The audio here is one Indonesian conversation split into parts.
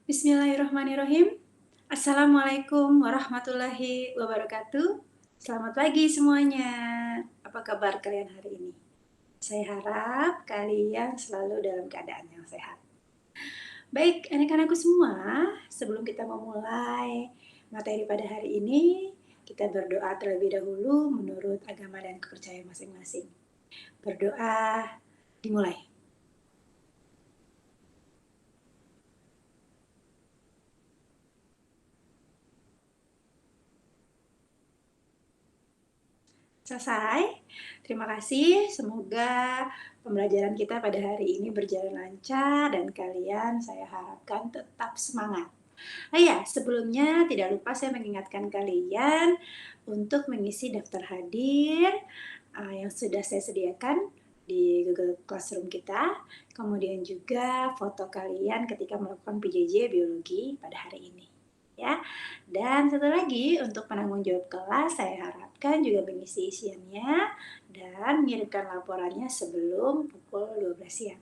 Bismillahirrahmanirrahim. Assalamualaikum warahmatullahi wabarakatuh. Selamat pagi semuanya. Apa kabar kalian hari ini? Saya harap kalian selalu dalam keadaan yang sehat. Baik, anak-anakku semua, sebelum kita memulai materi pada hari ini, kita berdoa terlebih dahulu menurut agama dan kepercayaan masing-masing. Berdoa dimulai. Selesai. Terima kasih. Semoga pembelajaran kita pada hari ini berjalan lancar dan kalian saya harapkan tetap semangat. Oh ya, sebelumnya tidak lupa saya mengingatkan kalian untuk mengisi daftar hadir yang sudah saya sediakan di Google Classroom kita. Kemudian juga foto kalian ketika melakukan PJJ biologi pada hari ini. Ya. Dan satu lagi untuk penanggung jawab kelas saya harapkan juga mengisi isiannya dan mengirimkan laporannya sebelum pukul 12 siang.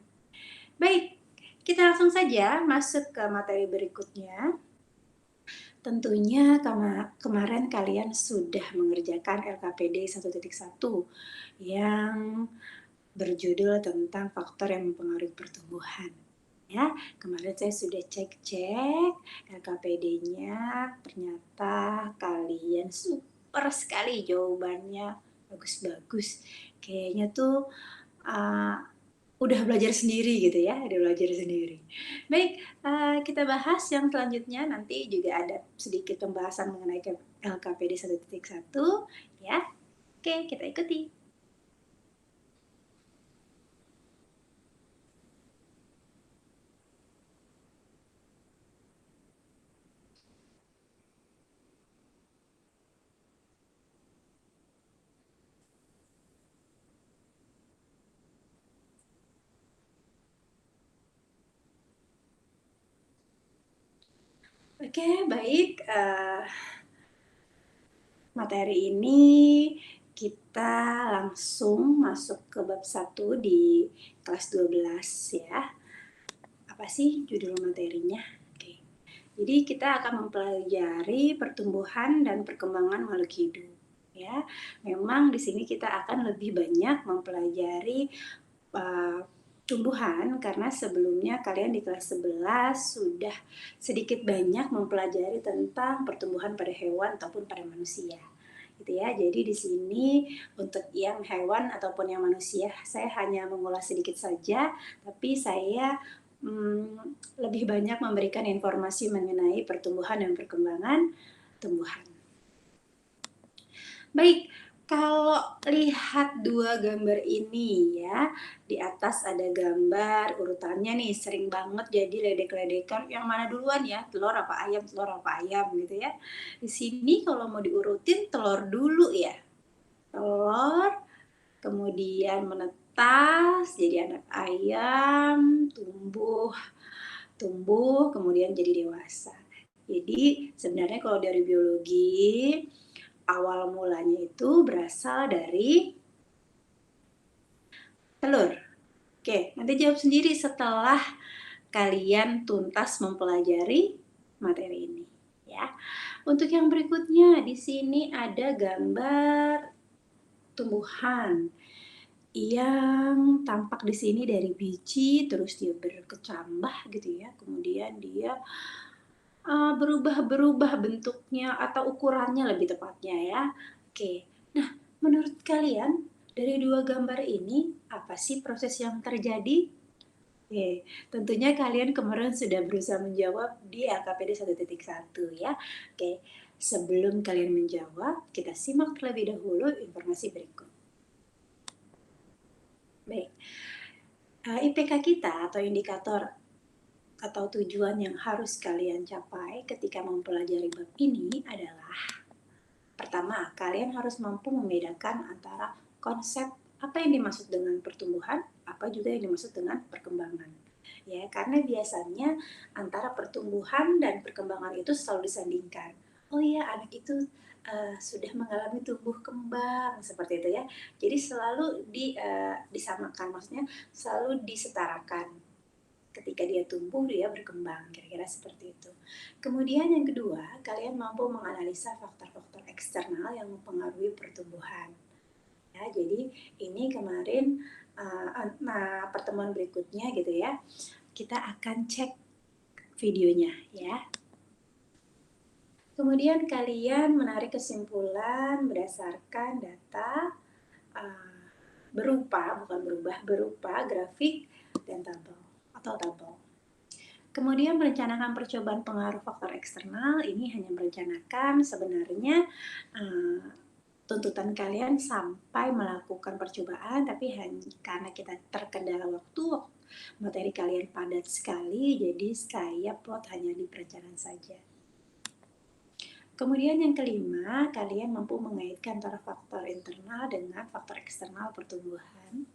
Baik, kita langsung saja masuk ke materi berikutnya. Tentunya kemarin kalian sudah mengerjakan LKPD 1.1 yang berjudul tentang faktor yang mempengaruhi pertumbuhan. Ya, kemarin saya sudah cek-cek LKPD-nya, ternyata kalian super sekali jawabannya, bagus-bagus. Kayaknya tuh udah belajar sendiri gitu ya, udah belajar sendiri. Baik, kita bahas yang selanjutnya, nanti juga ada sedikit pembahasan mengenai LKPD 1.1 ya. Oke, kita ikuti. Oke, baik, materi ini kita langsung masuk ke bab 1 di kelas 12 ya. Apa sih judul materinya? Oke. Jadi kita akan mempelajari pertumbuhan dan perkembangan makhluk hidup ya. Memang di sini kita akan lebih banyak mempelajari tumbuhan karena sebelumnya kalian di kelas 11 sudah sedikit banyak mempelajari tentang pertumbuhan pada hewan ataupun pada manusia. Gitu ya. Jadi di sini untuk yang hewan ataupun yang manusia saya hanya mengulas sedikit saja, tapi saya lebih banyak memberikan informasi mengenai pertumbuhan dan perkembangan tumbuhan. Baik, kalau lihat dua gambar ini ya, di atas ada gambar urutannya nih, sering banget jadi ledek-ledekan, yang mana duluan ya, telur apa ayam gitu ya. Di sini kalau mau diurutin telur dulu ya, telur, kemudian menetas jadi anak ayam, tumbuh, kemudian jadi dewasa. Jadi sebenarnya kalau dari biologi, awal mulanya itu berasal dari telur. Oke, nanti jawab sendiri setelah kalian tuntas mempelajari materi ini ya. Untuk yang berikutnya di sini ada gambar tumbuhan yang tampak di sini dari biji terus dia berkecambah gitu ya. Kemudian dia berubah bentuknya atau ukurannya lebih tepatnya ya. Oke, nah menurut kalian dari dua gambar ini apa sih proses yang terjadi? Oke, tentunya kalian kemarin sudah berusaha menjawab di LKPD 1.1 ya. Oke, sebelum kalian menjawab, kita simak terlebih dahulu informasi berikut. Baik, IPK kita atau indikator atau tujuan yang harus kalian capai ketika mempelajari bab ini adalah pertama, kalian harus mampu membedakan antara konsep apa yang dimaksud dengan pertumbuhan, apa juga yang dimaksud dengan perkembangan. Ya, karena biasanya antara pertumbuhan dan perkembangan itu selalu disandingkan. Oh iya, anak itu sudah mengalami tumbuh kembang seperti itu ya. Jadi selalu disamakan, maksudnya selalu disetarakan. Ketika dia tumbuh, dia berkembang, kira-kira seperti itu. Kemudian yang kedua, kalian mampu menganalisa faktor-faktor eksternal yang mempengaruhi pertumbuhan. Ya, jadi ini kemarin, pertemuan berikutnya gitu ya, kita akan cek videonya ya. Kemudian kalian menarik kesimpulan berdasarkan data, berupa grafik dan tabel atau tabel. Kemudian merencanakan percobaan pengaruh faktor eksternal, ini hanya merencanakan, sebenarnya tuntutan kalian sampai melakukan percobaan, tapi hanya karena kita terkendala waktu, materi kalian padat sekali, jadi saya plot hanya di perencanaan saja. Kemudian yang kelima, kalian mampu mengaitkan antara faktor internal dengan faktor eksternal pertumbuhan.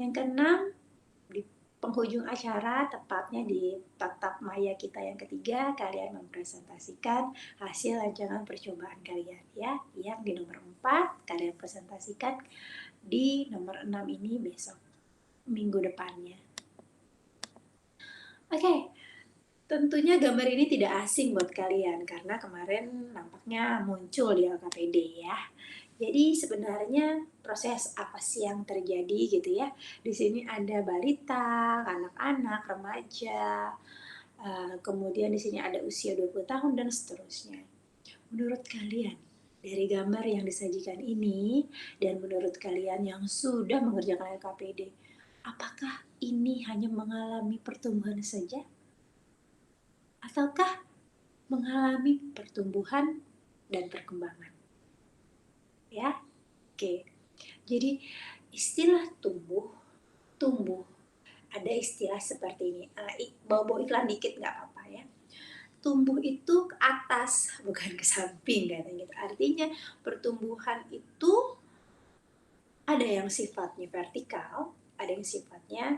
Yang keenam, di penghujung acara, tepatnya di tatap maya kita yang ketiga, kalian mempresentasikan hasil rancangan percobaan kalian ya. Yang di nomor 4, kalian presentasikan di nomor 6 ini besok, minggu depannya. Oke. Tentunya gambar ini tidak asing buat kalian karena kemarin nampaknya muncul di LKPD ya. Jadi sebenarnya proses apa sih yang terjadi gitu ya. Di sini ada balita, anak-anak, remaja, kemudian di sini ada usia 20 tahun dan seterusnya. Menurut kalian, dari gambar yang disajikan ini dan menurut kalian yang sudah mengerjakan LKPD, apakah ini hanya mengalami pertumbuhan saja? Ataukah mengalami pertumbuhan dan perkembangan? Ya, oke. Jadi istilah tumbuh, ada istilah seperti ini. Bawa iklan dikit nggak apa-apa ya. Tumbuh itu ke atas, bukan ke samping katanya gitu. Artinya pertumbuhan itu ada yang sifatnya vertikal, ada yang sifatnya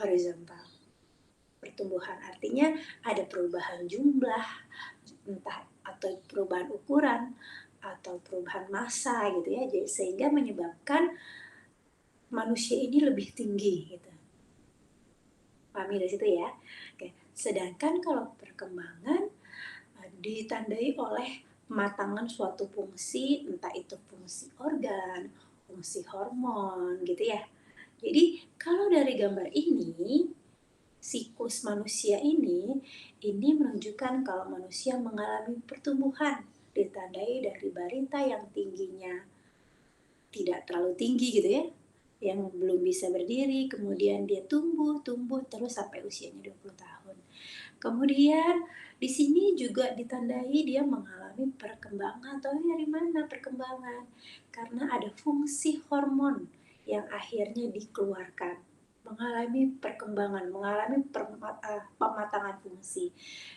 horizontal. Pertumbuhan artinya ada perubahan jumlah, entah atau perubahan ukuran atau perubahan massa gitu ya, jadi sehingga menyebabkan manusia ini lebih tinggi gitu. Pahami dari situ ya. Oke. Sedangkan kalau perkembangan ditandai oleh pematangan suatu fungsi, entah itu fungsi organ, fungsi hormon gitu ya. Jadi kalau dari gambar ini, siklus manusia ini menunjukkan kalau manusia mengalami pertumbuhan, ditandai dari balita yang tingginya tidak terlalu tinggi gitu ya, yang belum bisa berdiri, kemudian dia tumbuh terus sampai usianya 20 tahun. Kemudian di sini juga ditandai dia mengalami perkembangan. Tahu dari mana perkembangan? Karena ada fungsi hormon yang akhirnya dikeluarkan, mengalami perkembangan, mengalami pematangan fungsi.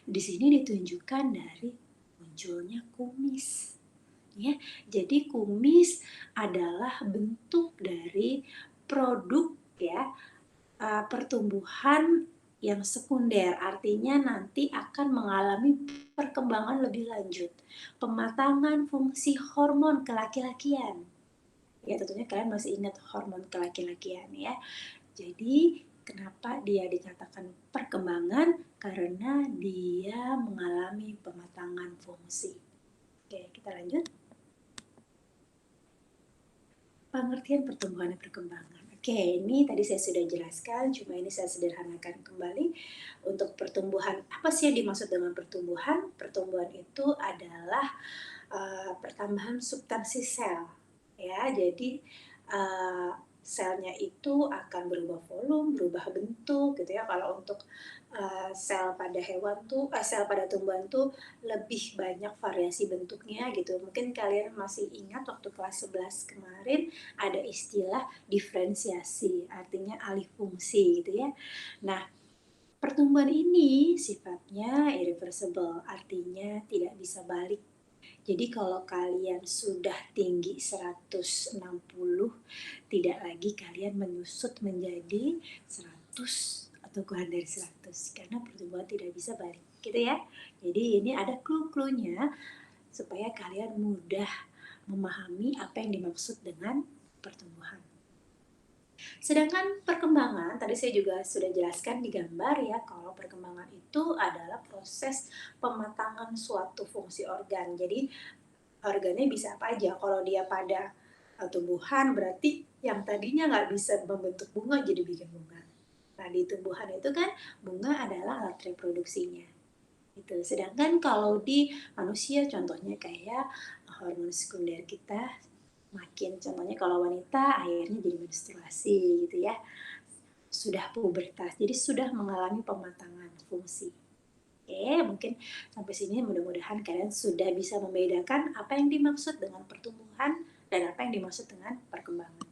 Di sini ditunjukkan dari munculnya kumis. Ya, jadi kumis adalah bentuk dari produk ya, pertumbuhan yang sekunder, artinya nanti akan mengalami perkembangan lebih lanjut, pematangan fungsi hormon kelaki-lakian. Ya tentunya kalian masih ingat hormon kelaki-lakian ya. Jadi kenapa dia dikatakan perkembangan? Karena dia mengalami pematangan fungsi. Oke, kita lanjut. Pengertian pertumbuhan dan perkembangan. Oke, ini tadi saya sudah jelaskan, cuma ini saya sederhanakan kembali. Untuk pertumbuhan, apa sih yang dimaksud dengan pertumbuhan? Pertumbuhan itu adalah pertambahan substansi sel, ya. Jadi selnya itu akan berubah volume, berubah bentuk, gitu ya. Kalau untuk sel pada sel pada tumbuhan tuh lebih banyak variasi bentuknya gitu. Mungkin kalian masih ingat waktu kelas 11 kemarin ada istilah diferensiasi, artinya alih fungsi gitu ya. Nah, pertumbuhan ini sifatnya irreversible, artinya tidak bisa balik. Jadi kalau kalian sudah tinggi 160, tidak lagi kalian menyusut menjadi 100 atau kurang dari 100 karena pertumbuhan tidak bisa balik, gitu ya. Jadi ini ada clue-cluenya supaya kalian mudah memahami apa yang dimaksud dengan pertumbuhan. Sedangkan perkembangan, tadi saya juga sudah jelaskan di gambar ya, kalau perkembangan itu adalah proses pematangan suatu fungsi organ. Jadi organnya bisa apa aja, kalau dia pada tumbuhan berarti yang tadinya nggak bisa membentuk bunga jadi bikin bunga. Nah di tumbuhan itu kan bunga adalah alat reproduksinya. Gitu. Sedangkan kalau di manusia contohnya kayak hormon sekunder kita makin contohnya kalau wanita akhirnya jadi menstruasi gitu ya. Sudah pubertas. Jadi sudah mengalami pematangan fungsi. Oke, mungkin sampai sini mudah-mudahan kalian sudah bisa membedakan apa yang dimaksud dengan pertumbuhan dan apa yang dimaksud dengan perkembangan.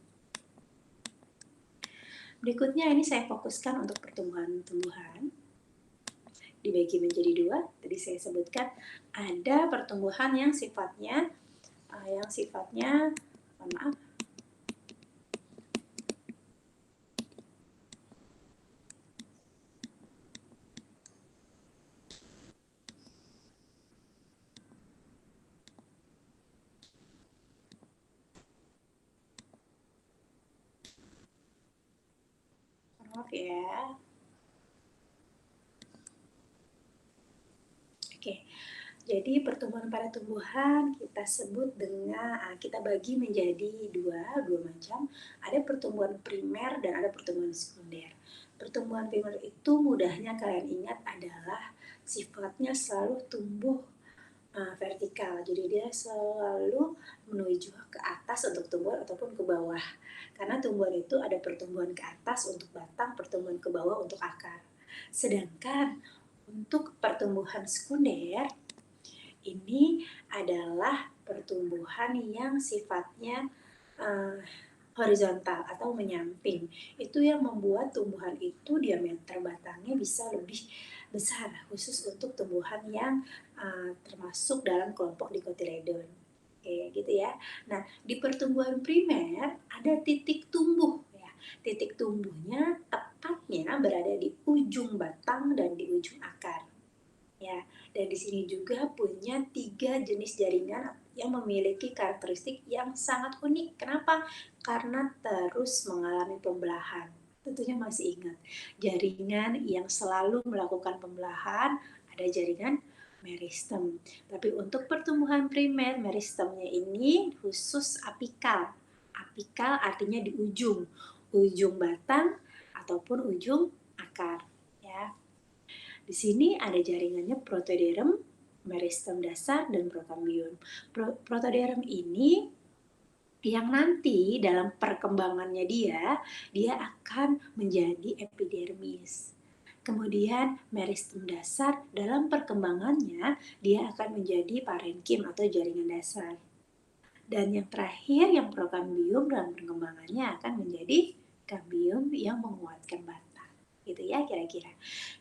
Berikutnya ini saya fokuskan untuk pertumbuhan-tumbuhan. Dibagi menjadi dua, tadi saya sebutkan ada pertumbuhan yang sifatnya maaf, maaf ya. Oke, jadi pertumbuhan pada tumbuhan kita sebut dengan kita bagi menjadi dua macam. Ada pertumbuhan primer dan ada pertumbuhan sekunder. Pertumbuhan primer itu mudahnya kalian ingat adalah sifatnya selalu tumbuh vertikal. Jadi dia selalu menuju ke atas untuk tumbuh ataupun ke bawah. Karena tumbuhan itu ada pertumbuhan ke atas untuk batang, pertumbuhan ke bawah untuk akar. Sedangkan untuk pertumbuhan sekunder ini adalah pertumbuhan yang sifatnya uh, horizontal atau menyamping. Itu yang membuat tumbuhan itu diameter batangnya bisa lebih besar, khusus untuk tumbuhan yang termasuk dalam kelompok dicotyledon. Oke, gitu ya. Nah, di pertumbuhan primer ada titik tumbuh ya. Titik tumbuhnya tepatnya berada di ujung batang dan di ujung akar. Ya, dan di sini juga punya 3 jenis jaringan yang memiliki karakteristik yang sangat unik. Kenapa? Karena terus mengalami pembelahan. Tentunya masih ingat, jaringan yang selalu melakukan pembelahan ada jaringan meristem. Tapi untuk pertumbuhan primer, meristemnya ini khusus apikal. Apikal artinya di ujung batang ataupun ujung akar. Ya, di sini ada jaringannya protoderm, meristem dasar, dan prokambium. Protoderm ini yang nanti dalam perkembangannya dia akan menjadi epidermis. Kemudian meristem dasar dalam perkembangannya dia akan menjadi parenkim atau jaringan dasar. Dan yang terakhir yang prokambium dalam perkembangannya akan menjadi kambium yang menguatkan batang. Gitu ya kira-kira.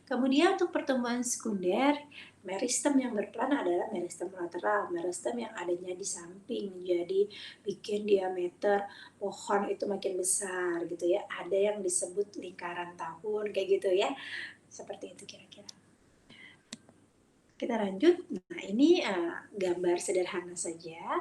Kemudian untuk pertumbuhan sekunder, meristem yang berperan adalah meristem lateral, meristem yang adanya di samping, jadi bikin diameter pohon itu makin besar gitu ya. Ada yang disebut lingkaran tahun kayak gitu ya. Seperti itu kira-kira. Kita lanjut. Nah, ini gambar sederhana saja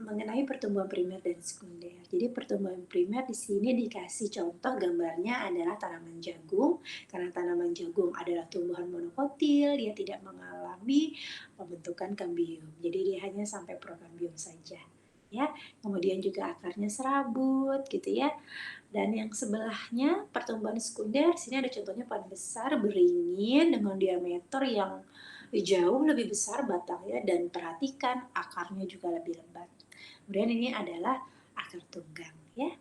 mengenai pertumbuhan primer dan sekunder. Jadi pertumbuhan primer di sini dikasih contoh gambarnya adalah tanaman jagung. Karena tanaman jagung adalah tumbuhan monokotil, dia tidak mengalami pembentukan kambium. Jadi dia hanya sampai prokambium saja. Ya, kemudian juga akarnya serabut gitu ya. Dan yang sebelahnya pertumbuhan sekunder, sini ada contohnya pohon besar beringin dengan diameter yang jauh lebih besar batangnya dan perhatikan akarnya juga lebih lebat. Kemudian ini adalah akar tunggang ya.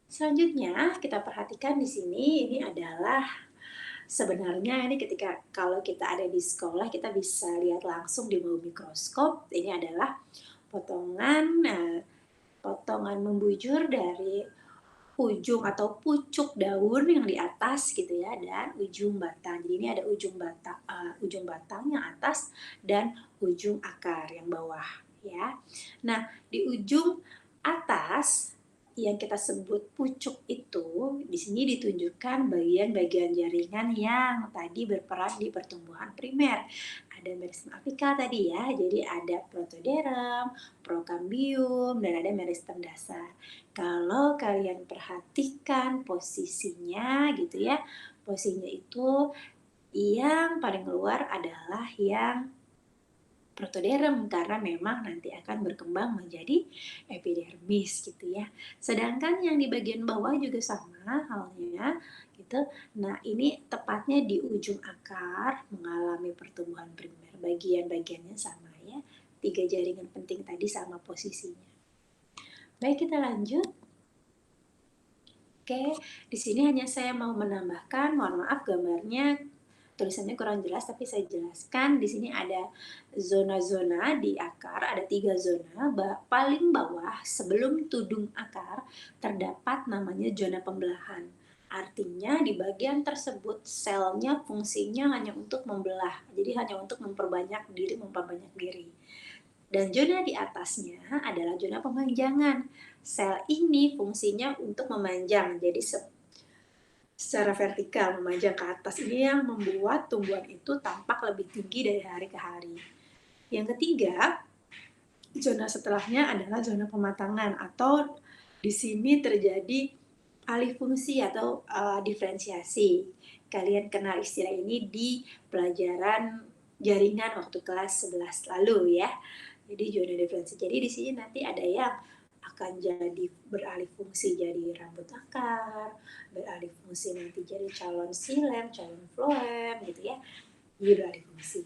Selanjutnya kita perhatikan di sini ini adalah sebenarnya ini ketika kalau kita ada di sekolah kita bisa lihat langsung di bawah mikroskop. Ini adalah potongan membujur dari ujung atau pucuk daun yang di atas gitu ya dan ujung batang. Jadi ini ada ujung batang yang atas dan ujung akar yang bawah ya. Nah, di ujung atas yang kita sebut pucuk itu di sini ditunjukkan bagian-bagian jaringan yang tadi berperan di pertumbuhan primer. ada meristem apikal tadi ya, jadi ada protoderm, prokambium, dan ada meristem dasar. Kalau kalian perhatikan posisinya gitu ya, posisinya itu yang paling luar adalah yang protoderm karena memang nanti akan berkembang menjadi epidermis gitu ya. Sedangkan yang di bagian bawah juga sama halnya gitu. Nah, ini tepatnya di ujung akar mengalami pertumbuhan primer. Bagian-bagiannya sama ya. 3 jaringan penting tadi sama posisinya. Baik, kita lanjut. Oke, di sini hanya saya mau menambahkan, mohon maaf gambarnya tulisannya kurang jelas tapi saya jelaskan. Di sini ada zona-zona di akar, ada 3 zona. Paling bawah sebelum tudung akar terdapat namanya zona pembelahan. Artinya di bagian tersebut selnya fungsinya hanya untuk membelah, jadi hanya untuk memperbanyak diri. Dan zona di atasnya adalah zona pemanjangan. Sel ini fungsinya untuk memanjang, jadi secara vertikal memanjang ke atas. Ini yang membuat tumbuhan itu tampak lebih tinggi dari hari ke hari. Yang ketiga, zona setelahnya adalah zona pematangan atau di sini terjadi alih fungsi atau diferensiasi. Kalian kenal istilah ini di pelajaran jaringan waktu kelas 11 lalu ya. Jadi zona diferensiasi. Jadi di sini nanti ada yang akan jadi beralih fungsi jadi rambut akar, beralih fungsi nanti jadi calon silem, calon floem gitu ya. Jadi beralih fungsi.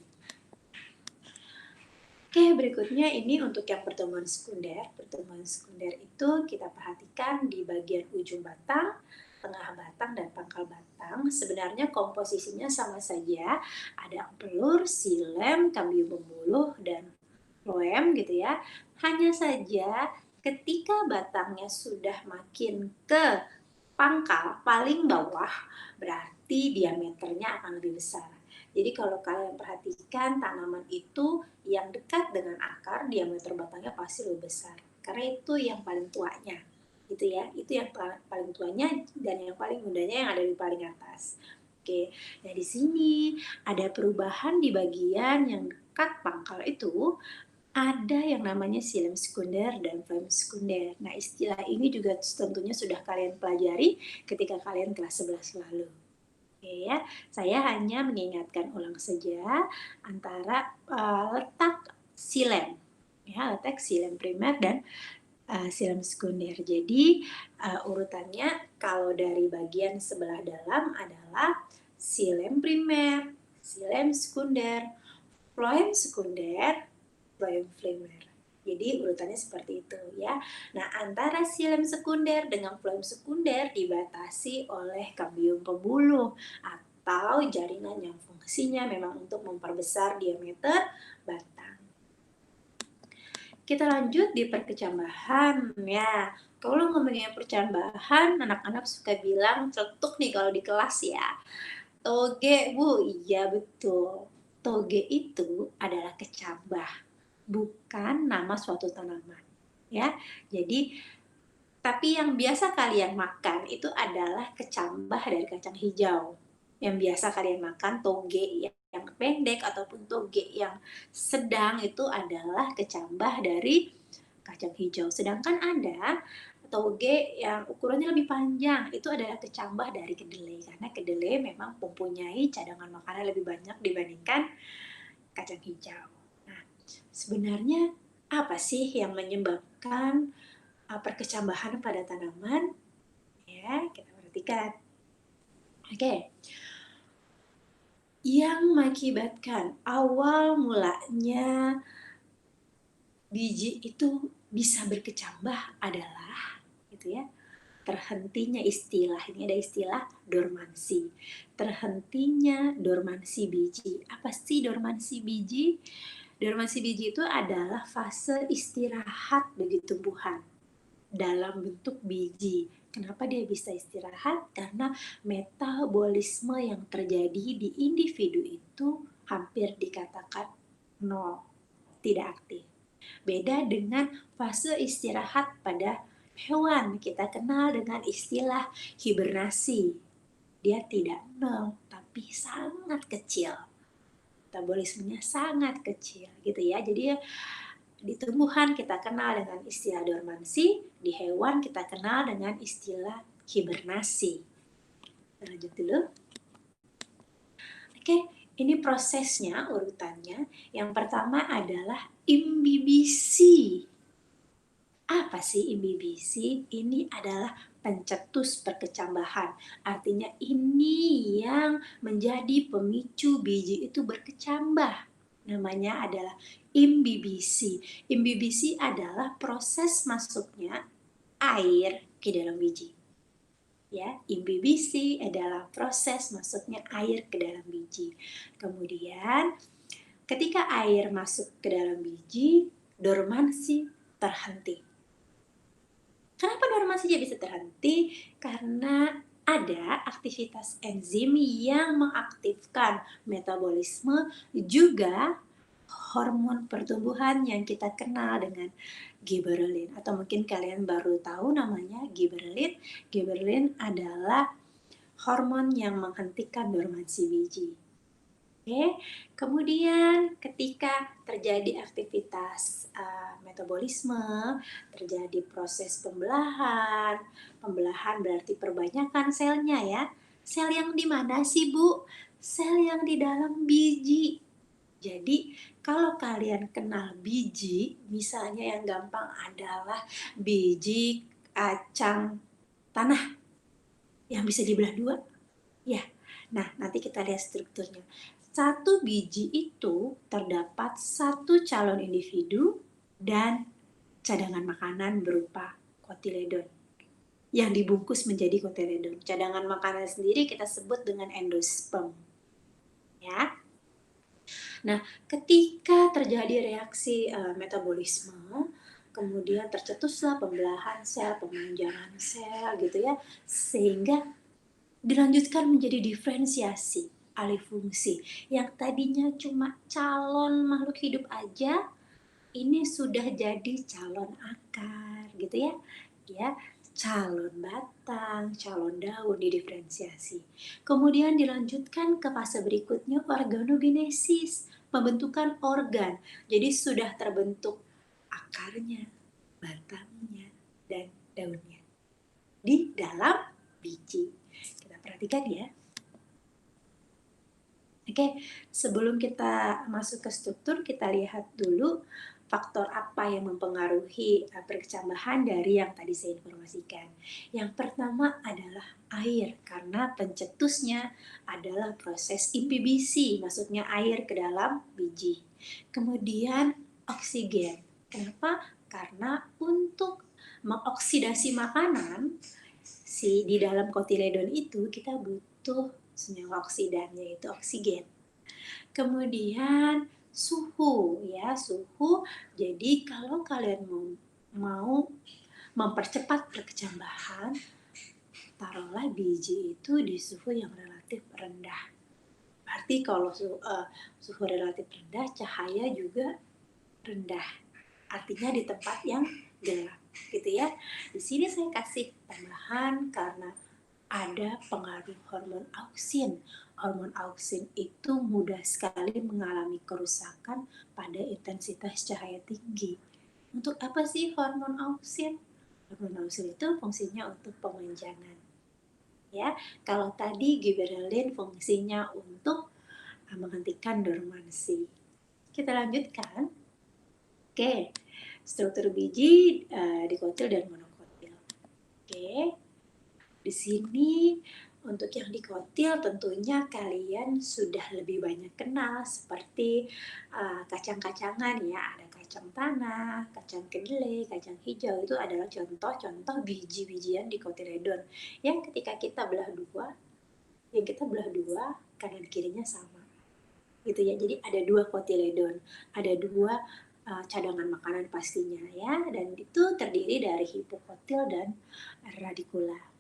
Oke, berikutnya ini untuk yang pertemuan sekunder. Pertemuan sekunder itu kita perhatikan di bagian ujung batang, tengah batang, dan pangkal batang. Sebenarnya komposisinya sama saja, ada pelur, silem, kambium pembuluh, dan floem gitu ya. Hanya saja ketika batangnya sudah makin ke pangkal paling bawah, berarti diameternya akan lebih besar. Jadi kalau kalian perhatikan tanaman itu yang dekat dengan akar, diameter batangnya pasti lebih besar. Karena itu yang paling tuanya, gitu ya. Itu yang paling tuanya dan yang paling mudanya yang ada di paling atas. Oke, nah di sini ada perubahan di bagian yang dekat pangkal itu, ada yang namanya silem sekunder dan floem sekunder. Nah, istilah ini juga tentunya sudah kalian pelajari ketika kalian kelas 11 lalu. Oke ya, saya hanya mengingatkan ulang saja antara letak silem, ya, letak silem primer dan silem sekunder. Jadi urutannya kalau dari bagian sebelah dalam adalah silem primer, silem sekunder, floem sekunder, floem primer. Jadi urutannya seperti itu ya. Nah, antara silem sekunder dengan floem sekunder dibatasi oleh kambium pembuluh atau jaringan yang fungsinya memang untuk memperbesar diameter batang. Kita lanjut di perkecambahan ya. Kalau ngomongin perkecambahan, anak-anak suka bilang celetuk nih kalau di kelas ya. Toge, Bu. Iya, betul. Toge itu adalah kecambah, bukan nama suatu tanaman. Ya. Jadi, tapi yang biasa kalian makan itu adalah kecambah dari kacang hijau. Yang biasa kalian makan toge yang pendek ataupun toge yang sedang itu adalah kecambah dari kacang hijau. Sedangkan ada toge yang ukurannya lebih panjang, itu adalah kecambah dari kedelai. Karena kedelai memang mempunyai cadangan makanan lebih banyak dibandingkan kacang hijau. Nah, sebenarnya apa sih yang menyebabkan perkecambahan pada tanaman? Ya, kita perhatikan. Oke. Yang mengakibatkan awal mulanya biji itu bisa berkecambah adalah gitu ya, terhentinya istilah, ini ada istilah dormansi. Terhentinya dormansi biji. Apa sih dormansi biji? Dormansi biji itu adalah fase istirahat bagi tumbuhan dalam bentuk biji. Kenapa dia bisa istirahat? Karena metabolisme yang terjadi di individu itu hampir dikatakan nol, tidak aktif. Beda dengan fase istirahat pada hewan, kita kenal dengan istilah hibernasi. Dia tidak nol, tapi sangat kecil. metabolismenya sangat kecil gitu ya. Jadi ya di tumbuhan kita kenal dengan istilah dormansi, di hewan kita kenal dengan istilah hibernasi. Lanjut dulu. Oke, ini prosesnya urutannya. Yang pertama adalah imbibisi. Apa sih imbibisi? Ini adalah pencetus perkecambahan. Artinya ini yang menjadi pemicu biji itu berkecambah. Namanya adalah imbibisi. Imbibisi adalah proses masuknya air ke dalam biji. Ya, imbibisi adalah proses masuknya air ke dalam biji. Kemudian ketika air masuk ke dalam biji, dormansi terhenti. Kenapa dormansinya bisa terhenti? Karena ada aktivitas enzim yang mengaktifkan metabolisme, juga hormon pertumbuhan yang kita kenal dengan gibberellin, atau mungkin kalian baru tahu namanya gibberellin. Gibberellin adalah hormon yang menghentikan dormansi biji. Oke, kemudian ketika terjadi aktivitas metabolisme, terjadi proses pembelahan. Pembelahan berarti perbanyakan selnya ya. Sel yang di mana sih, Bu? Sel yang di dalam biji. Jadi, kalau kalian kenal biji, misalnya yang gampang adalah biji kacang tanah yang bisa dibelah dua. Ya, nah nanti kita lihat strukturnya. Satu biji itu terdapat satu calon individu dan cadangan makanan berupa kotiledon yang dibungkus menjadi kotiledon. Cadangan makanan sendiri kita sebut dengan endosperm. Ya. Nah, ketika terjadi reaksi metabolisme, kemudian tercetuslah pembelahan sel, pemanjangan sel gitu ya, sehingga dilanjutkan menjadi diferensiasi alih fungsi. Yang tadinya cuma calon makhluk hidup aja, ini sudah jadi calon akar gitu ya. Ya, calon batang, calon daun didiferensiasi. Kemudian dilanjutkan ke fase berikutnya organogenesis, pembentukan organ. Jadi sudah terbentuk akarnya, batangnya, dan daunnya di dalam biji. Kita perhatikan ya. Oke, sebelum kita masuk ke struktur, kita lihat dulu faktor apa yang mempengaruhi perkecambahan dari yang tadi saya informasikan. Yang pertama adalah air, karena pencetusnya adalah proses imbibisi, masuknya air ke dalam biji. Kemudian oksigen. Kenapa? Karena untuk mengoksidasi makanan, di dalam kotiledon itu kita butuh senyawa oksidan, yaitu oksigen. Kemudian suhu ya, suhu. Jadi kalau kalian mau mempercepat perkecambahan, taruhlah biji itu di suhu yang relatif rendah. Berarti kalau suhu relatif rendah, cahaya juga rendah. Artinya di tempat yang gelap, gitu ya. Di sini saya kasih tambahan karena ada pengaruh hormon auksin. Hormon auksin itu mudah sekali mengalami kerusakan pada intensitas cahaya tinggi. Untuk apa sih hormon auksin? Hormon auksin itu fungsinya untuk pemanjangan. Ya, kalau tadi gibberellin fungsinya untuk menghentikan dormansi. Kita lanjutkan. Oke, struktur biji dikotil dan monokotil. Oke. Di sini untuk yang dikotil tentunya kalian sudah lebih banyak kenal seperti kacang-kacangan ya, ada kacang tanah, kacang kedelai, kacang hijau, itu adalah contoh-contoh biji-bijian dikotiledon yang ketika kita belah dua, kanan kirinya sama. Gitu ya. Jadi ada dua kotiledon, ada dua cadangan makanan pastinya ya, dan itu terdiri dari hipokotil dan radikula.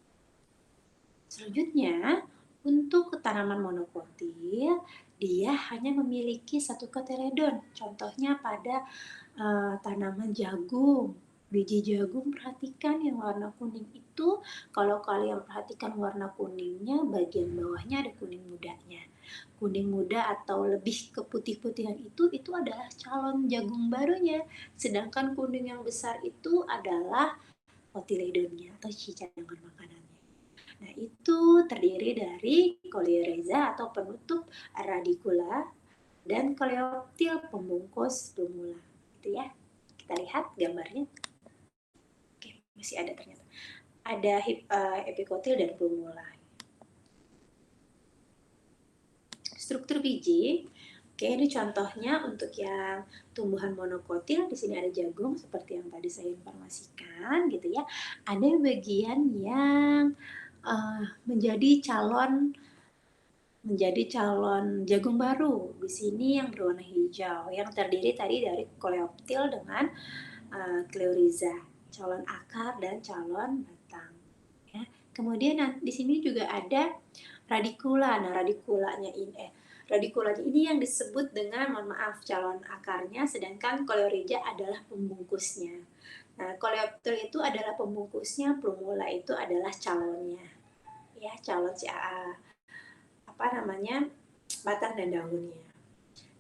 Selanjutnya, untuk tanaman monokotil, dia hanya memiliki satu kotiledon. Contohnya pada tanaman jagung, Biji jagung perhatikan yang warna kuning itu, kalau kalian perhatikan warna kuningnya, bagian bawahnya ada kuning mudanya. Kuning muda atau lebih ke putih-putihan itu adalah calon jagung barunya. Sedangkan kuning yang besar itu adalah kotiledonnya atau cadangan makanannya. Nah, itu terdiri dari koleoreza atau penutup radikula dan koleoptil pembungkus plumula. Itu ya. Kita lihat gambarnya. Oke, masih ada ternyata. Ada epikotil dan plumula. Struktur biji. Oke, ini contohnya untuk yang tumbuhan monokotil. Di sini ada jagung seperti yang tadi saya informasikan, gitu ya. Ada bagian yang menjadi calon jagung baru. Di sini yang berwarna hijau, yang terdiri tadi dari koleoptil dengan kleoriza, calon akar dan calon batang. Ya. Kemudian di sini juga ada radikula. Nah, radikulanya ini yang disebut dengan, mohon maaf, calon akarnya, sedangkan koleoriza adalah pembungkusnya. Nah, koleoptil itu adalah pembungkusnya, plumula itu adalah calonnya. Ya, calon si batang dan daunnya.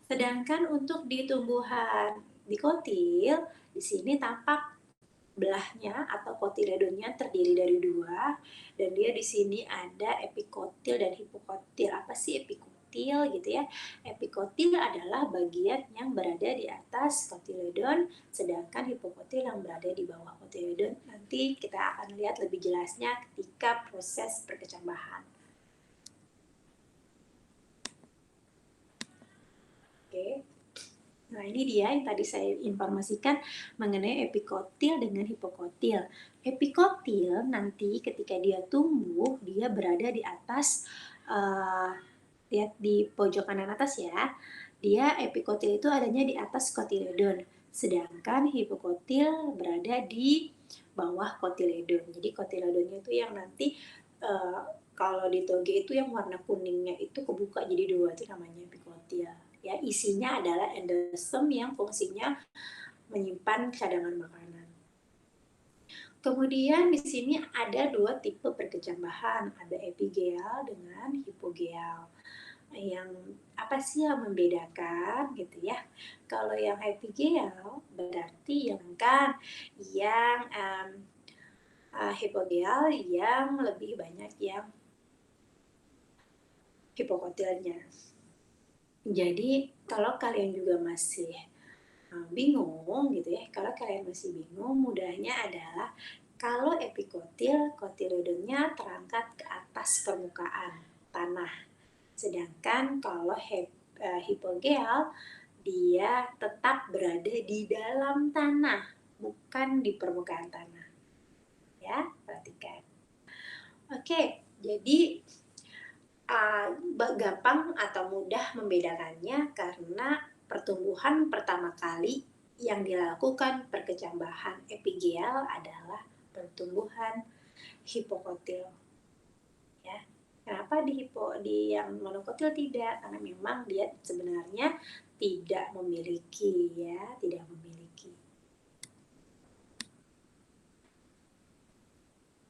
Sedangkan untuk di tumbuhan dikotil, di sini tampak belahnya atau kotiledonnya terdiri dari dua, dan dia di sini ada epikotil dan hipokotil. Apa sih epikotil gitu ya? Epikotil adalah bagian yang berada di atas kotiledon, sedangkan hipokotil yang berada di bawah kotiledon. Nanti kita akan lihat lebih jelasnya ketika proses perkecambahan. Oke. Nah, ini dia yang tadi saya informasikan mengenai epikotil dengan hipokotil. Epikotil nanti ketika dia tumbuh, dia berada di atas, lihat di pojok kanan atas ya. Dia epikotil itu adanya di atas kotiledon, sedangkan hipokotil berada di bawah kotiledon. Jadi kotiledonnya itu yang nanti kalau di toge itu yang warna kuningnya itu kebuka jadi dua, itu namanya epikotil. Ya, isinya adalah endosperm yang fungsinya menyimpan cadangan makanan. Kemudian di sini ada dua tipe perkecambahan, ada epigeal dengan hipogeal. Yang apa sih yang membedakan gitu ya? Kalau yang epigeal berarti yang hipogeal yang lebih banyak yang hipokotilnya. Jadi kalau kalian juga masih bingung gitu ya, kalau kalian masih bingung, mudahnya adalah kalau epikotil, kotiledonnya terangkat ke atas permukaan tanah. Sedangkan kalau hipogeal, dia tetap berada di dalam tanah, bukan di permukaan tanah. Ya, perhatikan. Oke, jadi gampang atau mudah membedakannya karena pertumbuhan pertama kali yang dilakukan perkecambahan epigeal adalah pertumbuhan hipokotil. Ya. Kenapa di yang monokotil tidak? Karena memang dia sebenarnya tidak memiliki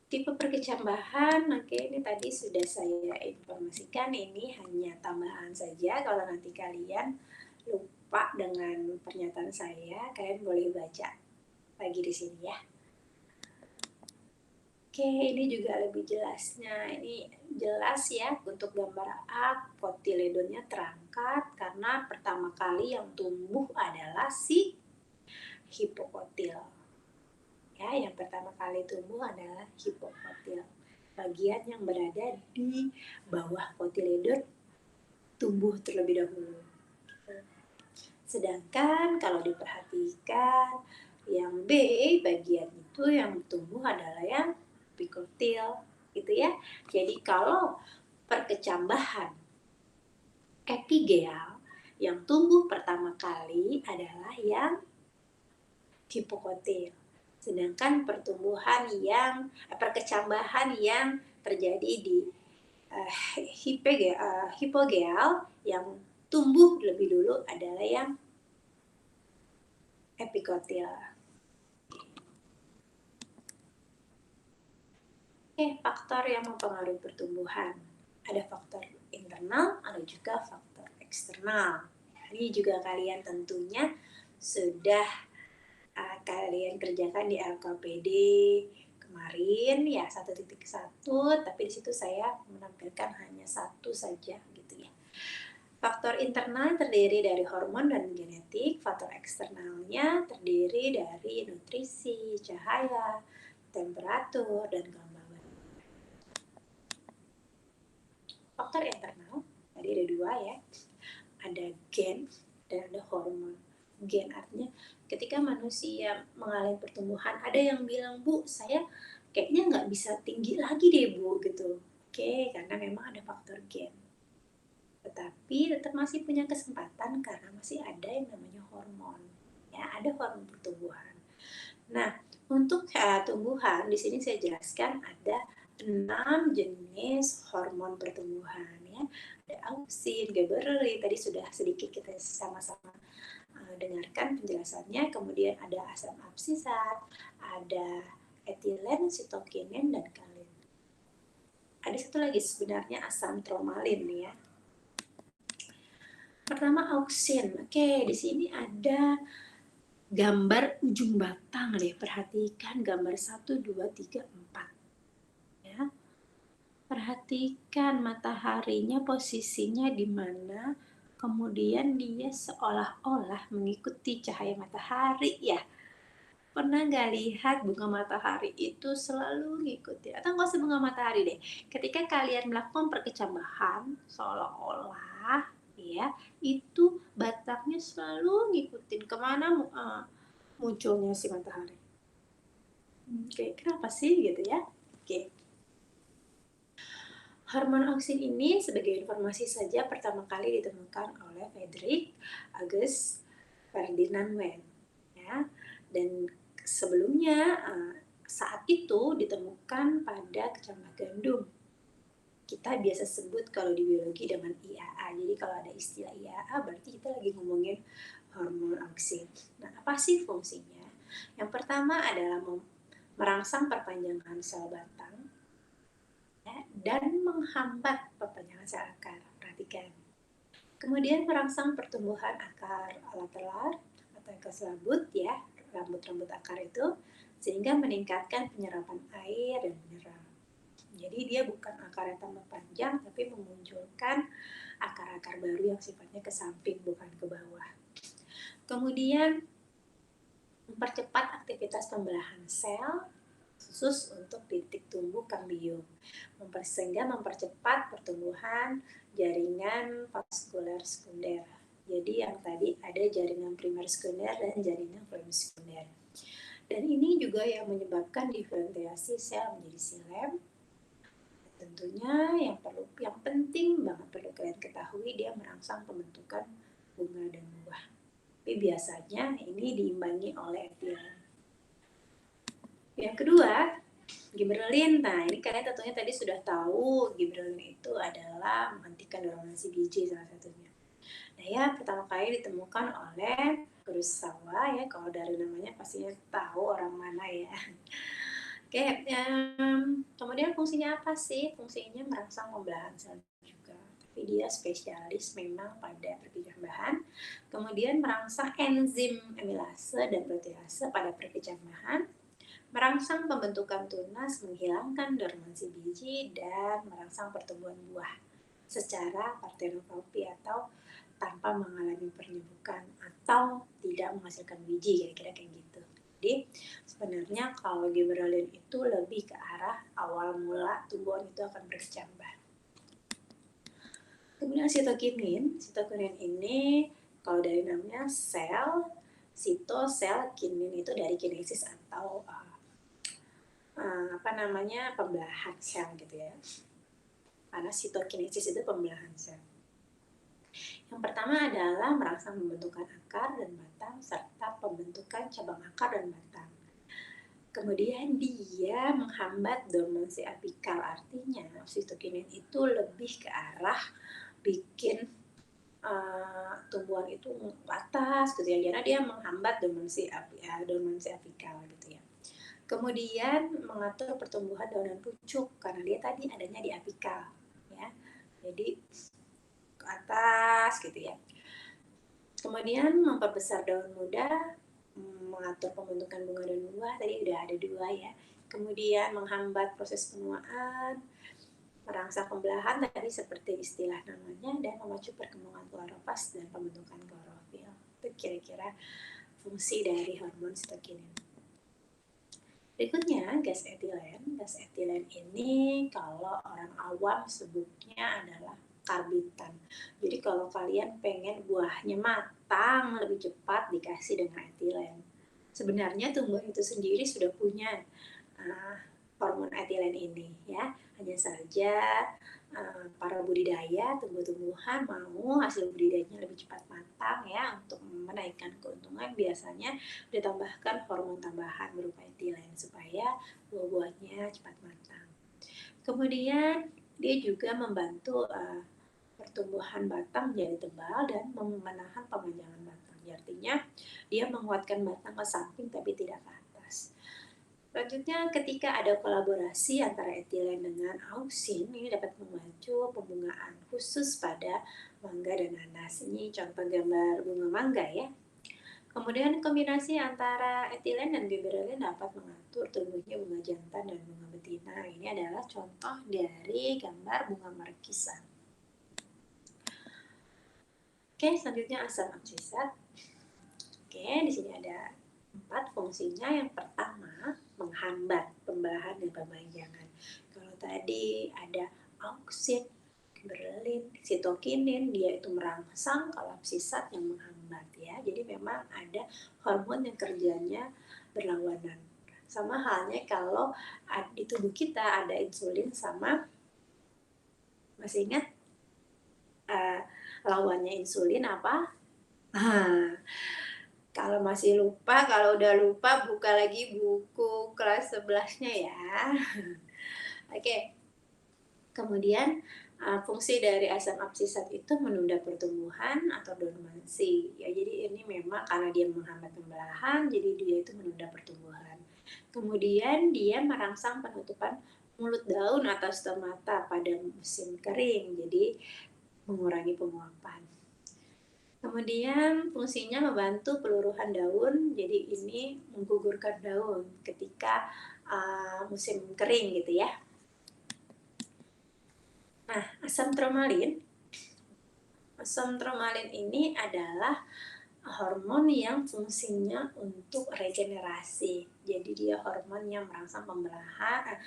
tipe perkecambahan. Oke, ini tadi sudah saya informasikan, ini hanya tambahan saja. Kalau nanti kalian lupa dengan pernyataan saya, kalian boleh baca lagi di sini ya. Oke, ini juga lebih jelasnya. Ini jelas ya, untuk gambar A, kotiledonnya terangkat karena pertama kali yang tumbuh adalah si hipokotil. Ya, yang pertama kali tumbuh adalah hipokotil. Bagian yang berada di bawah kotiledon tumbuh terlebih dahulu. Sedangkan kalau diperhatikan yang B, bagian itu yang tumbuh adalah yang epikotil, gitu ya. Jadi kalau perkecambahan epigeal, yang tumbuh pertama kali adalah yang hipokotil. Sedangkan perkecambahan yang terjadi di hipogeal yang tumbuh lebih dulu adalah yang epikotil. Faktor yang mempengaruhi pertumbuhan. Ada faktor internal, ada juga faktor eksternal. Ini juga kalian tentunya sudah kalian kerjakan di LKPD kemarin ya 1.1, tapi di situ saya menampilkan hanya satu saja gitu ya. Faktor internal terdiri dari hormon dan genetik, faktor eksternalnya terdiri dari nutrisi, cahaya, temperatur, dan kelembaban. Faktor internal tadi ada dua ya, ada gen dan ada hormon. Gen artinya ketika manusia mengalami pertumbuhan, ada yang bilang, Bu, saya kayaknya nggak bisa tinggi lagi deh, Bu, gitu. Oke, karena memang ada faktor gen. Tetapi tetap masih punya kesempatan karena masih ada yang namanya hormon. Ya, ada hormon pertumbuhan. Nah, untuk tumbuhan di sini saya jelaskan ada 6 jenis hormon pertumbuhan ya. Ada auksin, giberelin, tadi sudah sedikit kita sama-sama dengarkan penjelasannya. Kemudian ada asam absisat, ada etilen, sitokinin, dan kalin. Ada satu lagi sebenarnya asam tromalin nih ya. Pertama auksin. Oke, di sini ada gambar ujung batang deh. Perhatikan gambar 1, 2, 3, 4. Ya. Perhatikan mataharinya posisinya di mana, kemudian dia seolah-olah mengikuti cahaya matahari ya. Pernah nggak lihat bunga matahari itu selalu ngikutin, atau nggak usah bunga matahari deh, ketika kalian melakukan perkecambahan seolah-olah ya itu batangnya selalu ngikutin kemana munculnya si matahari. Oke, kenapa sih gitu ya? Oke. Hormon auksin ini sebagai informasi saja pertama kali ditemukan oleh Friedrich August Ferdinand Wendt ya. Dan sebelumnya saat itu ditemukan pada kecambah gandum. Kita biasa sebut kalau di biologi dengan IAA. Jadi kalau ada istilah IAA berarti kita lagi ngomongin hormon auksin. Nah, apa sih fungsinya? Yang pertama adalah merangsang perpanjangan sel batang ya, dan menghambat perpanjangan sel akar. Perhatikan. Kemudian merangsang pertumbuhan akar lateral atau akar selabut ya, rambut-rambut akar itu, sehingga meningkatkan penyerapan air dan mineral. Jadi dia bukan akar yang tambah panjang, tapi memunculkan akar-akar baru yang sifatnya ke samping, bukan ke bawah. Kemudian mempercepat aktivitas pembelahan sel, khusus untuk titik tumbuh kambium, sehingga mempercepat pertumbuhan jaringan vaskuler sekunder. Jadi yang tadi ada jaringan primer sekunder dan jaringan primer sekunder. Dan ini juga yang menyebabkan diferensiasi sel menjadi silem. Tentunya yang penting banget perlu kalian ketahui, dia merangsang pembentukan bunga dan buah. Tapi biasanya ini diimbangi oleh etilen. Yang kedua, giberelin. Nah, ini kalian tentunya tadi sudah tahu giberelin itu adalah menghentikan dormansi biji salah satunya. Nah ya, pertama kali ditemukan oleh Kurosawa ya, kalau dari namanya pastinya tahu orang mana ya. Oke, kemudian fungsinya apa sih? Fungsinya merangsang pembelahan sel juga. Tapi dia spesialis memang pada perkecambahan. Kemudian merangsang enzim amilase dan protease pada perkecambahan, merangsang pembentukan tunas, menghilangkan dormansi biji, dan merangsang pertumbuhan buah secara partenotropi atau tanpa mengalami penyembuhan atau tidak menghasilkan biji, kira-kira kayak gitu. Jadi sebenarnya kalau giberelin itu lebih ke arah awal mula tumbuhan itu akan berkecambah. Kemudian sitokinin ini kalau dari namanya sel, sel, kinin itu dari kinesis atau pembelahan sel gitu ya. Karena sitokinesis itu pembelahan sel. Yang pertama adalah merangsang pembentukan akar dan batang serta pembentukan cabang akar dan batang. Kemudian dia menghambat dormansi apikal, artinya sitokinin itu lebih ke arah bikin tumbuhan itu ke atas gitu ya, karena dia menghambat dormansi apikal gitu ya. Kemudian mengatur pertumbuhan daun dan pucuk karena dia tadi adanya di apikal, ya. Jadi ke atas gitu ya. Kemudian memperbesar daun muda, mengatur pembentukan bunga dan buah, tadi udah ada 2 ya. Kemudian menghambat proses penuaan, merangsang pembelahan tadi seperti istilah namanya, dan memacu perkembangan kloroplast dan pembentukan klorofil. Itu kira-kira fungsi dari hormon sitokinin. Berikutnya gas etilen. Gas etilen ini kalau orang awam sebutnya adalah karbitan. Jadi kalau kalian pengen buahnya matang lebih cepat, dikasih dengan etilen. Sebenarnya tumbuhan itu sendiri sudah punya uh, hormon etilen ini ya. Hanya saja para budidaya tumbuh-tumbuhan mau hasil budidayanya lebih cepat matang ya, untuk menaikkan keuntungan biasanya ditambahkan hormon tambahan berupa etilen supaya buah-buahnya cepat matang. Kemudian dia juga membantu pertumbuhan batang menjadi tebal dan menahan pemanjangan batang. Artinya dia menguatkan batang ke samping tapi tidak ke atas. Selanjutnya, ketika ada kolaborasi antara etilen dengan auksin, ini dapat memacu pembungaan khusus pada mangga dan nanas. Ini contoh gambar bunga mangga ya. Kemudian kombinasi antara etilen dan gibberellin dapat mengatur tumbuhnya bunga jantan dan bunga betina. Ini adalah contoh dari gambar bunga markisa. Oke, selanjutnya asam absisat. Oke, di sini ada 4 fungsinya. Yang pertama, menghambat pembelahan dan pemanjangan. Kalau tadi ada auksin, gibberellin, sitokinin, dia itu merangsang, kalau absisat yang menghambat ya. Jadi memang ada hormon yang kerjanya berlawanan. Sama halnya kalau di tubuh kita ada insulin sama, masih ingat lawannya insulin apa? Kalau masih lupa, kalau udah lupa buka lagi buku kelas 11-nya ya. Oke. Kemudian fungsi dari asam absisat itu menunda pertumbuhan atau dormansi. Ya, jadi ini memang karena dia menghambat pembelahan, jadi dia itu menunda pertumbuhan. Kemudian dia merangsang penutupan mulut daun atau stomata pada musim kering, jadi mengurangi penguapan. Kemudian fungsinya membantu peluruhan daun, jadi ini menggugurkan daun ketika musim kering gitu ya. Nah, asam tromalin ini adalah hormon yang fungsinya untuk regenerasi. Jadi dia hormon yang merangsang pembelahan,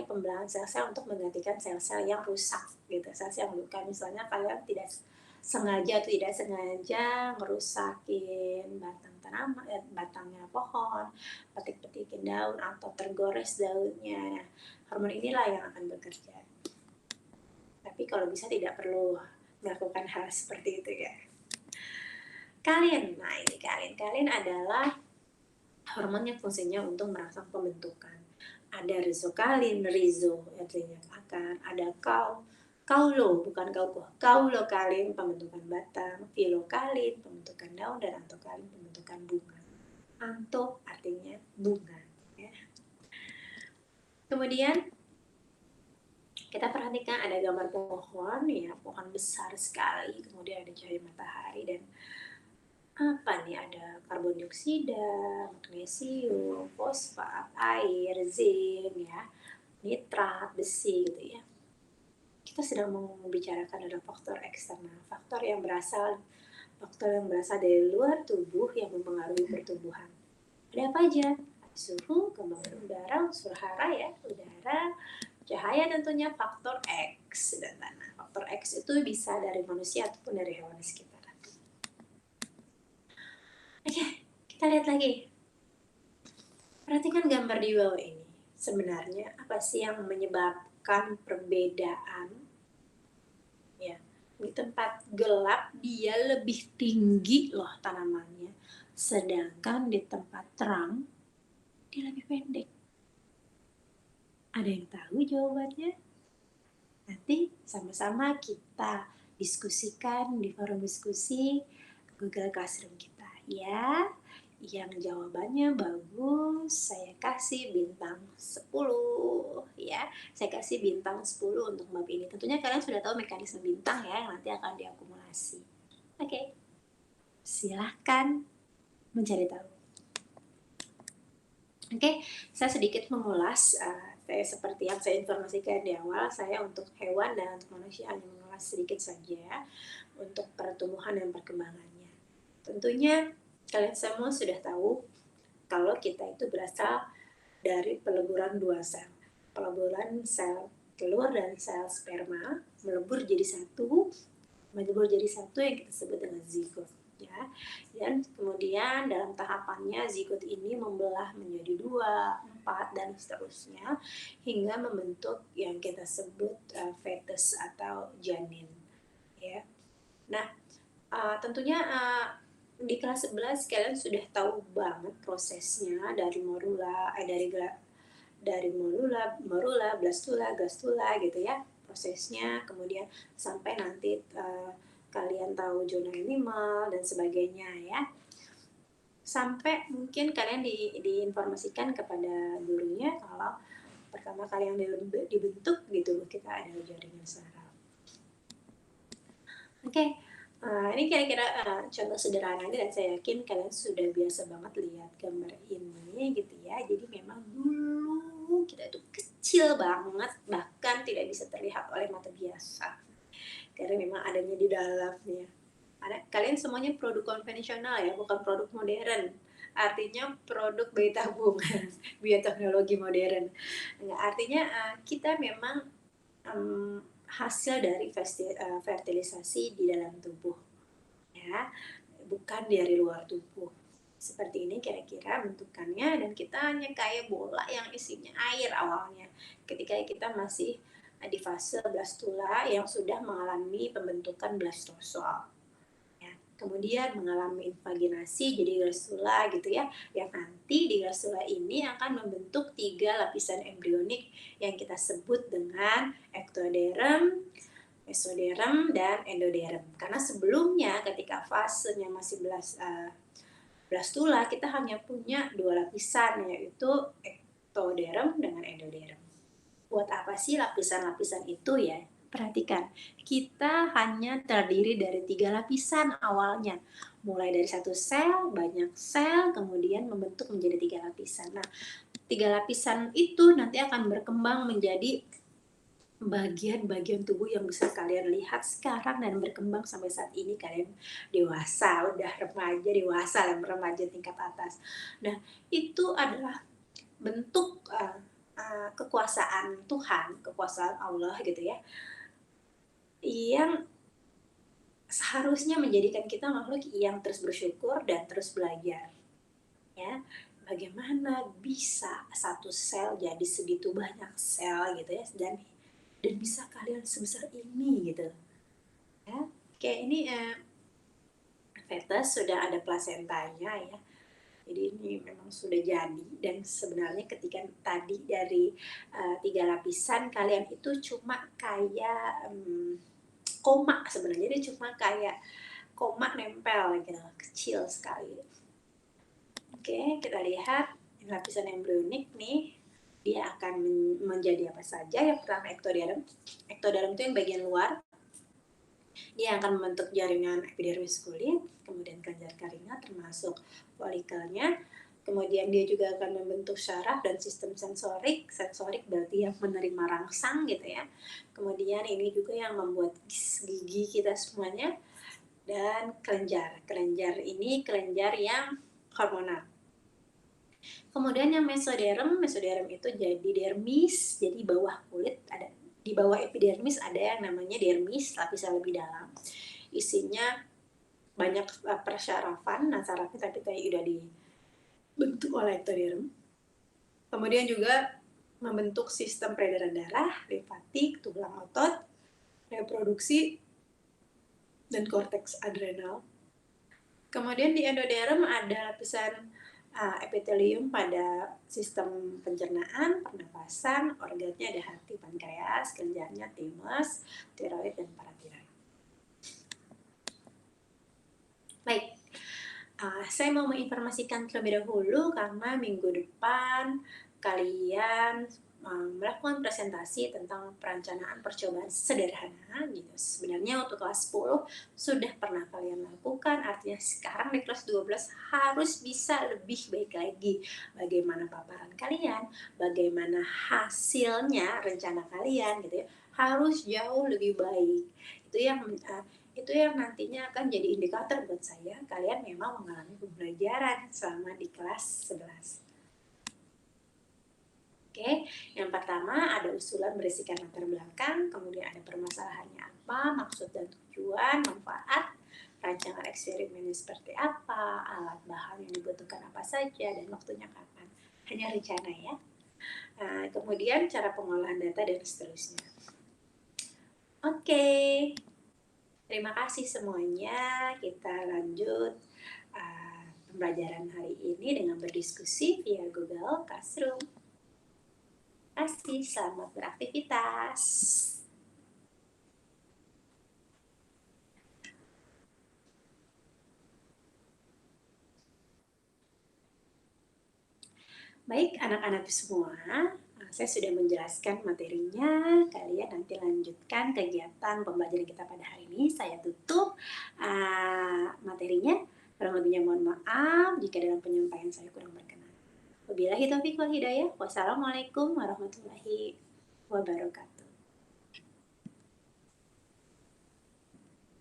pembelahan sel-sel untuk menggantikan sel-sel yang rusak gitu, sel-sel yang luka. Misalnya kalian tidak sengaja atau tidak sengaja ngerusakin batang tanaman, batangnya pohon, petik-petikin daun atau tergores daunnya. Nah, hormon inilah yang akan bekerja. Tapi kalau bisa tidak perlu melakukan hal seperti itu ya. Kalin, nah ini kalin. Kalin adalah hormon yang fungsinya untuk merangsang pembentukan. Ada rizokalin, rizo artinya akan, ada kaulo, bukan kaulokalin pembentukan batang, filokalin pembentukan daun, dan antokalin pembentukan bunga. Anto artinya bunga. Ya. Kemudian kita perhatikan ada gambar pohon ya, pohon besar sekali, kemudian ada cahaya matahari dan apa nih, ada karbon dioksida, magnesium, fosfat, air, zinc ya, nitrat, besi gitu ya. Kita sedang membicarakan ada faktor eksternal, faktor yang berasal dari luar tubuh yang mempengaruhi pertumbuhan. Ada apa aja? Suhu, kelembaban udara, unsur hara ya, udara, cahaya tentunya, faktor X dan tanah. Faktor X itu bisa dari manusia ataupun dari hewan sekitar. Oke, kita lihat lagi. Perhatikan gambar di bawah ini. Sebenarnya apa sih yang menyebabkan perbedaan? Ya, di tempat gelap dia lebih tinggi loh tanamannya, sedangkan di tempat terang dia lebih pendek. Ada yang tahu jawabannya? Nanti sama-sama kita diskusikan di forum diskusi Google Classroom kita ya. Yang jawabannya bagus, saya kasih bintang 10 ya. Saya kasih bintang 10 untuk bab ini. Tentunya kalian sudah tahu mekanisme bintang ya, yang nanti akan diakumulasi. Oke, silahkan mencari tahu. Oke, saya sedikit mengulas, saya seperti yang saya informasikan di awal, saya untuk hewan dan untuk manusia hanya mengulas sedikit saja untuk pertumbuhan dan perkembangannya. Tentunya kalian semua sudah tahu kalau kita itu berasal dari peleburan dua sel. Peleburan sel telur dan sel sperma melebur jadi satu yang kita sebut dengan zigot ya. Dan kemudian dalam tahapannya zigot ini membelah menjadi 2, 4 dan seterusnya hingga membentuk yang kita sebut fetus atau janin ya. Nah, tentunya di kelas 11 kalian sudah tahu banget prosesnya dari morula, blastula, gastrula gitu ya prosesnya, kemudian sampai nanti kalian tahu zona animal dan sebagainya ya. Sampai mungkin kalian diinformasikan kepada gurunya kalau pertama kali yang dibentuk gitu kita ada jaringan saraf. Oke. Ini kira-kira contoh sederhana dan saya yakin kalian sudah biasa banget lihat gambar ini gitu ya. Jadi memang dulu kita itu kecil banget, bahkan tidak bisa terlihat oleh mata biasa. Karena memang adanya di dalamnya. Kalian semuanya produk konvensional ya, bukan produk modern. Artinya produk bayi tabungan, bioteknologi modern. Nah, artinya kita memang hasil dari fertilisasi di dalam tubuh ya, bukan dari luar tubuh. Seperti ini kira-kira bentukannya, dan kita hanya kayak bola yang isinya air awalnya ketika kita masih di fase blastula yang sudah mengalami pembentukan blastosol. Kemudian mengalami invaginasi jadi gastrula gitu ya, yang nanti di gastrula ini akan membentuk 3 lapisan embrionik yang kita sebut dengan ektoderm, mesoderm, dan endoderm. Karena sebelumnya ketika fasenya masih blastula kita hanya punya 2 lapisan, yaitu ektoderm dengan endoderm. Buat apa sih lapisan-lapisan itu ya? Perhatikan, kita hanya terdiri dari 3 lapisan awalnya. Mulai dari satu sel, banyak sel, kemudian membentuk menjadi 3 lapisan. Nah, 3 lapisan itu nanti akan berkembang menjadi bagian-bagian tubuh yang bisa kalian lihat sekarang dan berkembang sampai saat ini kalian dewasa, udah remaja, dewasa, dan remaja tingkat atas. Nah, itu adalah bentuk kekuasaan Tuhan, kekuasaan Allah gitu ya, yang seharusnya menjadikan kita makhluk yang terus bersyukur dan terus belajar ya. Bagaimana bisa satu sel jadi segitu banyak sel gitu ya, dan bisa kalian sebesar ini gitu ya. Kayak ini fetus sudah ada plasentanya ya. Jadi ini memang sudah jadi, dan sebenarnya ketika tadi dari 3 lapisan kalian itu cuma kayak koma sebenarnya, jadi cuma kayak koma nempel gitu, kecil sekali. Oke, kita lihat lapisan embrionik nih, dia akan menjadi apa saja. Yang pertama ektoderm. Ektoderm itu yang bagian luar. Dia akan membentuk jaringan epidermis kulit, kemudian kelenjar keringat termasuk folikelnya. Kemudian dia juga akan membentuk syaraf dan sistem sensorik. Sensorik berarti yang menerima rangsang gitu ya. Kemudian ini juga yang membuat gigi kita semuanya. Dan kelenjar. Kelenjar ini kelenjar yang hormonal. Kemudian yang mesoderm itu jadi dermis, jadi bawah kulit, ada di bawah epidermis ada yang namanya dermis, lapisan lebih dalam. Isinya banyak persyarafan, nah sarafnya tapi tadi udah dibentuk oleh ektoderm. Kemudian juga membentuk sistem peredaran darah, limfatik, tulang otot, reproduksi, dan korteks adrenal. Kemudian di endoderm ada lapisan epitelium pada sistem pencernaan, pernapasan, organnya ada hati, pankreas, kelenjarnya timus, tiroid, dan paratiroid. Baik, Saya mau menginformasikan terlebih dahulu karena minggu depan kalian, melakukan presentasi tentang perencanaan percobaan sederhana gitu. Sebenarnya untuk kelas 10 sudah pernah kalian lakukan, artinya sekarang di kelas 12 harus bisa lebih baik lagi. Bagaimana paparan kalian, bagaimana hasilnya rencana kalian gitu ya, harus jauh lebih baik. Itu yang, itu yang nantinya akan jadi indikator buat saya kalian memang mengalami pembelajaran selama di kelas 11. Oke, yang pertama ada usulan berisikan latar belakang, kemudian ada permasalahannya apa, maksud dan tujuan, manfaat, rancangan eksperimennya seperti apa, alat bahan yang dibutuhkan apa saja, dan waktunya kapan. Hanya rencana ya. Kemudian cara pengolahan data dan seterusnya. Oke, terima kasih semuanya. Kita lanjut pembelajaran hari ini dengan berdiskusi via Google Classroom. Terima kasih, selamat beraktivitas. Baik, anak-anak semua, saya sudah menjelaskan materinya. Kalian nanti lanjutkan kegiatan pembelajaran kita pada hari ini. Saya tutup materinya. Kurang lebihnya mohon maaf jika dalam penyampaian saya kurang berkenan. Wabillahi taufiq wal hidayah. Wassalamualaikum warahmatullahi wabarakatuh.